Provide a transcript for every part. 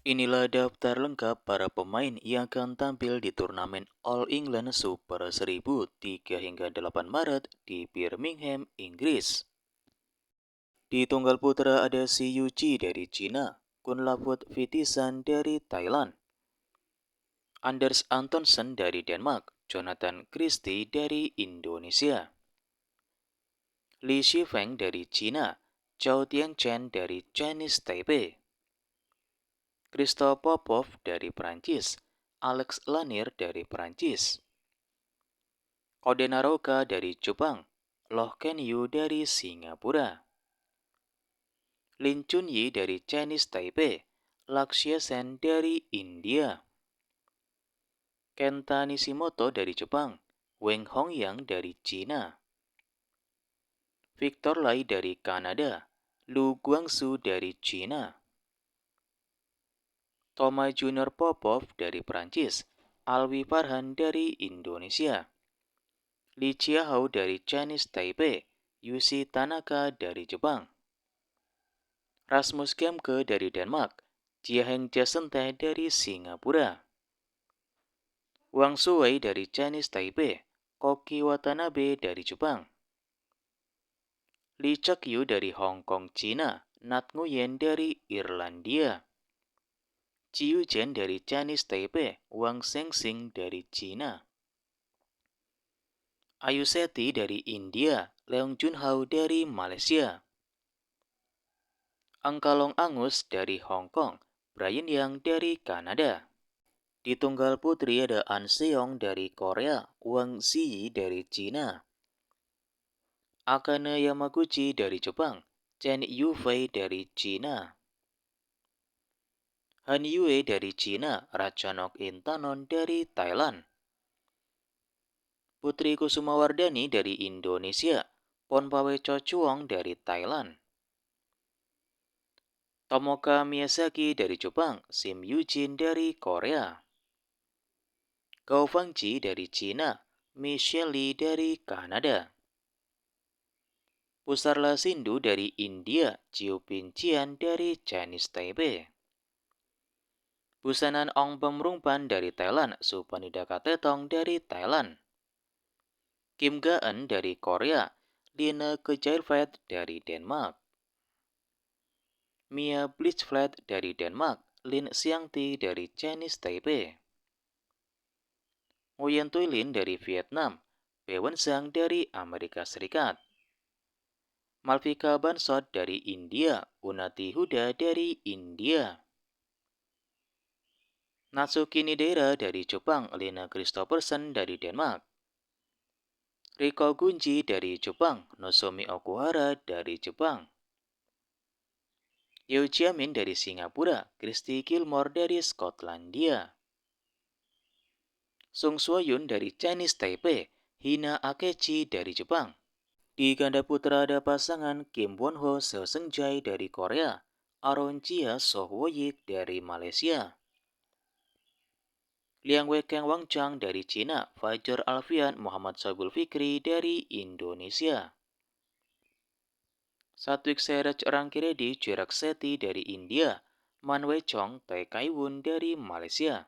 Inilah daftar lengkap para pemain yang akan tampil di turnamen All England Super 1000 3 hingga 8 Maret di Birmingham, Inggris. Di tunggal putra ada Si Yuqi dari Cina, Kunlavut Vitisan dari Thailand, Anders Antonsen dari Denmark, Jonathan Christie dari Indonesia, Li Shifeng dari Cina, Zhao Tianchen dari Chinese Taipei, Christophe Popov dari Prancis, Alex Lanier dari Prancis, Kode Naroka dari Jepang, Loh Ken Yu dari Singapura, Lin Chunyi dari Chinese Taipei, Lakshya Sen dari India, Kenta Nishimoto dari Jepang, Weng Hongyang dari Cina, Victor Lai dari Kanada, Lu Guangzu dari Cina, Thomas Junior Popov dari Prancis, Alwi Farhan dari Indonesia, Li Chiahao dari Chinese Taipei, Yushi Tanaka dari Jepang, Rasmus Kemke dari Denmark, Jiaheng Jasente dari Singapura, Wang Shuwei dari Chinese Taipei, Koki Watanabe dari Jepang, Lee Chak-yu dari Hong Kong, Cina, Nat Nguyen dari Irlandia, Chiu Chen dari Chinese Taipei, Wang Shengxing dari Cina, Ayu Seti dari India, Leong Junhao dari Malaysia, Angkalong Angus dari Hong Kong, Brian Yang dari Kanada. Di tunggal putri ada An Seong dari Korea, Wang Ziyi dari Cina, Akane Yamaguchi dari Jepang, Chen Yufei dari Cina, Han Yue dari Cina, Ratchanok Intanon dari Thailand, Putri Kusumawardani dari Indonesia, Ponpawe Chochuong dari Thailand, Tomoka Miyazaki dari Jepang, Sim Yujin dari Korea, Gao Fangji dari Cina, Michelle Lee dari Kanada, Pusarla Sindu dari India, Chiu Pincian dari Chinese Taipei, Busanan Ong Pemrungpan dari Thailand, Supanida Katetong dari Thailand, Kim Ga-eun dari Korea, Line Kejairvad dari Denmark, Mia Blichfeld dari Denmark, Lin Xiangti dari Chinese Taipei, Nguyen Thuy Lin dari Vietnam, Bewen Zhang dari Amerika Serikat, Malvika Bansot dari India, Unati Huda dari India, Natsuki Nidera dari Jepang, Lina Christophersen dari Denmark, Riko Gunji dari Jepang, Nozomi Okuhara dari Jepang, Yeo Jiamin dari Singapura, Christy Gilmore dari Skotlandia, Sung Suayun dari Chinese Taipei, Hina Akechi dari Jepang. Di ganda putra ada pasangan Kim Won-ho Seo Seung-jae dari Korea, Aaron Chia Soh Wo-yik dari Malaysia, Liang Weikeng Wang Chang dari Cina, Fajar Alfian Muhammad Sobul Fikri dari Indonesia, Satwik Seraj Rangkiredi Chirag Seti dari India, Man Wei Chong Tai Kaiwun dari Malaysia,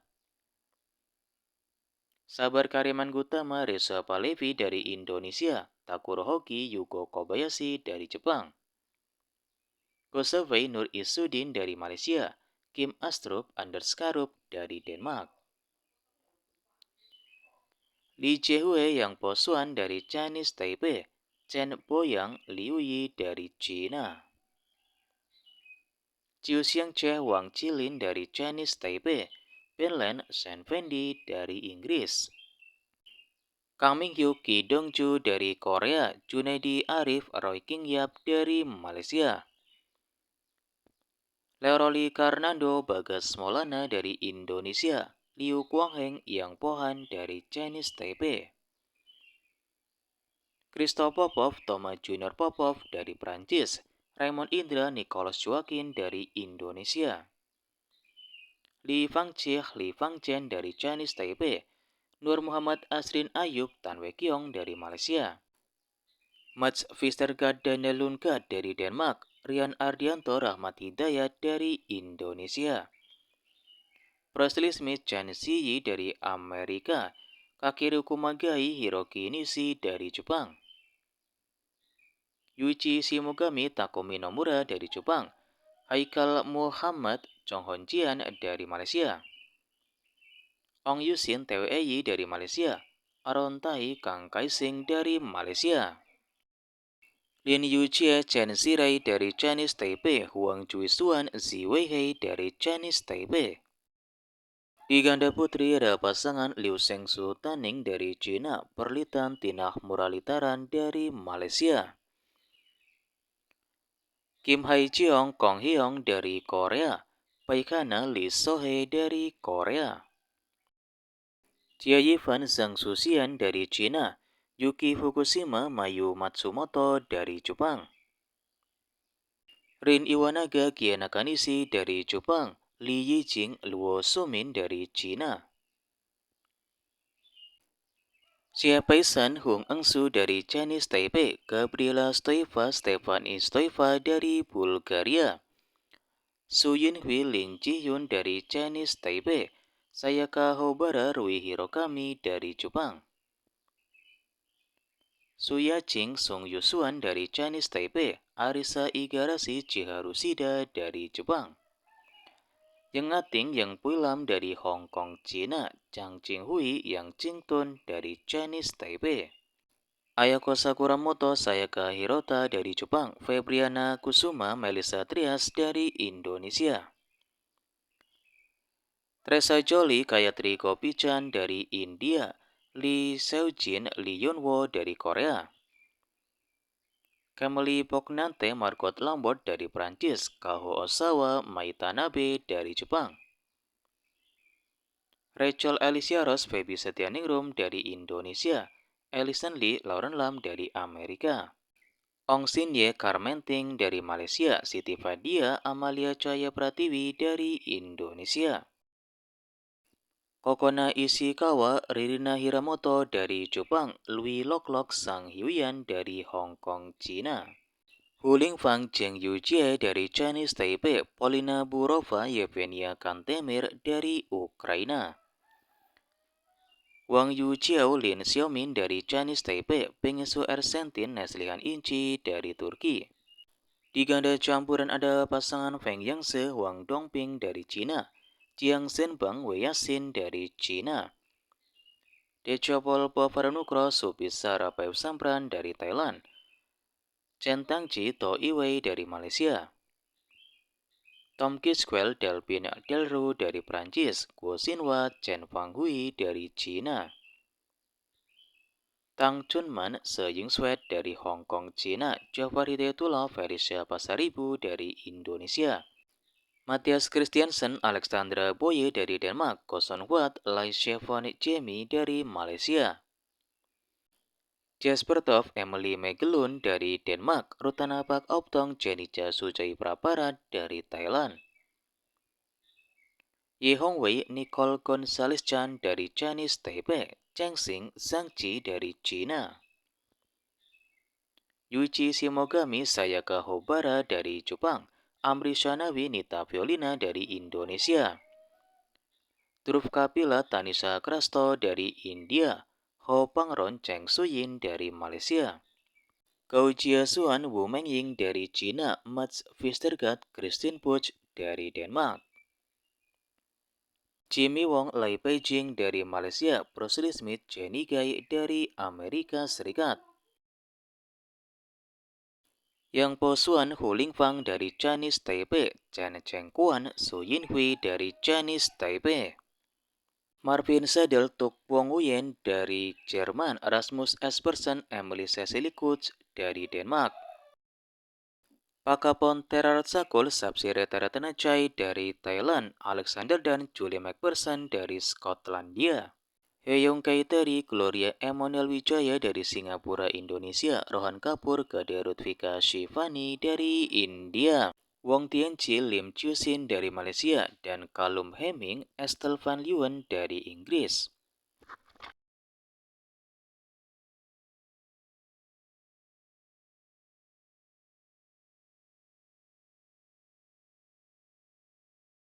Sabar Kariman Gutama Reza Palevi dari Indonesia, Takuro Hoki Yugo Kobayashi dari Jepang, Gosewei Nur Isudin dari Malaysia, Kim Astrup Anderskarup dari Denmark, Li Jiehue Yang Posuan dari Chinese Taipei, Chen Boyang Liuyi dari China, Chiu Xiangche Wang Chilin dari Chinese Taipei, Benlen Shen Fendi dari Inggris, Kang Minghyuk Ki Dongju dari Korea, Junaidi Arif Roy King Yap dari Malaysia, Leoroli Karnando Bagas Maulana dari Indonesia, Liu Kuangheng Yang Pohan dari Chinese Taipei, Christophe Popov Thomas Junior Popov dari Prancis, Raymond Indra Nicholas Joaquin dari Indonesia, Li Fangchih Li Fangchen dari Chinese Taipei, Nur Muhammad Asrin Ayub Tan Wekiong dari Malaysia, Mats Vestergaard Daniel Lundgaard dari Denmark, Rian Ardianto Rahmat Hidayat dari Indonesia, Presley Smith Chan Ziyi dari Amerika, Kakeru Kumagai Hiroki Nishi dari Jepang, Yuichi Shimogami Takumi Nomura dari Jepang, Haikal Muhammad Chong Hon Jian dari Malaysia, Ong Yusin Twei dari Malaysia, Aron Tai Kang Kaising dari Malaysia, Lin Yuchie Chen Zirai dari Chinese Taipei, Huang Juisuan Zi Weihei dari Chinese Taipei. Di ganda putri ada pasangan Liu Shengsu Taning dari Cina, Perlitan Tinah Muralitaran dari Malaysia, Kim Hai Cheong Kong Hyong dari Korea, Paikana Lee Sohei dari Korea, Jia Yifan Zhang Suxian dari Cina, Yuki Fukushima Mayu Matsumoto dari Jepang, Rin Iwanaga Kie Nakanishi dari Jepang, Li Yijing Luo Sumin dari Cina, Xie Paisan Hung Engsu dari Chinese Taipei, Gabriela Stoeva Stefani Stoeva dari Bulgaria, Su Yinhui Lin Ji-hyun dari Chinese Taipei, Sayaka Hobara Rui Hirokami dari Jepang, Su Yaching Sung Yusuan dari Chinese Taipei, Arisa Igarashi Chiharu Shida dari Jepang, Yang Ngating Yang Puilam dari Hong Kong, China, Chang Jinghui Yang Jingtun dari Chinese Taipei, Ayako Sakuramoto Sayaka Hirota dari Jepang, Febriana Kusuma Melissa Trias dari Indonesia, Teresa Jolie Gayatri Gopichan dari India, Lee Seojin Lee Yunwo dari Korea, Camille Pognante Margot Lambert dari Prancis, Kaho Osawa Mai Tanabe dari Jepang, Rachel Alicia Ross Feby Setianingrum dari Indonesia, Ellison Lee Lauren Lam dari Amerika, Ong Sin Ye Karmenting dari Malaysia, Siti Fadia Amalia Chaya Pratiwi dari Indonesia, Kokona Ishikawa Ririna Hiramoto dari Jepang, Louis Loklok Sang Hyuyan dari Hong Kong, China, Hu Lingfang Zheng Yujie dari Chinese Taipei, Polina Burova Yevgenia Kantemir dari Ukraina, Wang Yujiao Lin Xiaomin dari Chinese Taipei, Pengsu Ersentin Neslihan Inci dari Turki. Di ganda campuran ada pasangan Feng Yangse Wang Dongping dari Cina, Jiang Zhenbang Wei Yasin dari Cina, Decapol Pavarnukro Supisara Pep Sampran dari Thailand, Chen Tangji To Iwei dari Malaysia, Tom Kisquel Delphin Delru dari Prancis, Guo Xinhua Chen Fanghui dari Cina, Tang Chunman Se Yingswet dari Hong Kong, Cina, Jafar Hidayatullah Felicia Pasaribu dari Indonesia, Matthias Christiansen Alexandra Boye dari Denmark, Koson Huat Lai Shevon Jamie dari Malaysia, Jasper Tov Emily Megelun dari Denmark, Rutana Pak Optong Jenica Sujai Praparat dari Thailand, Ye Hongwei Nicole Gonzalez Chan dari Chinese Taipei, Cheng Xing Zhang Ji dari China, Yuichi Shimogami Sayaka Hobara dari Jepang, Amri Shanawi Nita Violina dari Indonesia, Dhruv Kapila Tanisa Krasto dari India, Ho Pangron Cheng Suyin dari Malaysia, Gao Jiasuan Wu Mengying dari China, Mats Vestergaard Christine Puch dari Denmark, Jimmy Wong Lai Beijing dari Malaysia, Presley Smith Jenny Gai dari Amerika Serikat, Yang Po Xuan Hu Lingfang dari Chinese Taipei, Chen Chengkuan Su Yinhui dari Chinese Taipei, Marvin Sadel Tuk Wong Nguyen dari Jerman, Rasmus Espersen Emily Cecily Kutz dari Denmark, Pakapon Teraratsakur Sapsire Teratanachai dari Thailand, Alexander dan Julie McPherson dari Skotlandia, Heyong Kaiteri Gloria Emmanuel Wijaya dari Singapura, Indonesia, Rohan Kapur Gade Rutvika Shivani dari India, Wong Tianchi Lim Chusin dari Malaysia, dan Callum Hemming Estelle Van Leeuwen dari Inggris.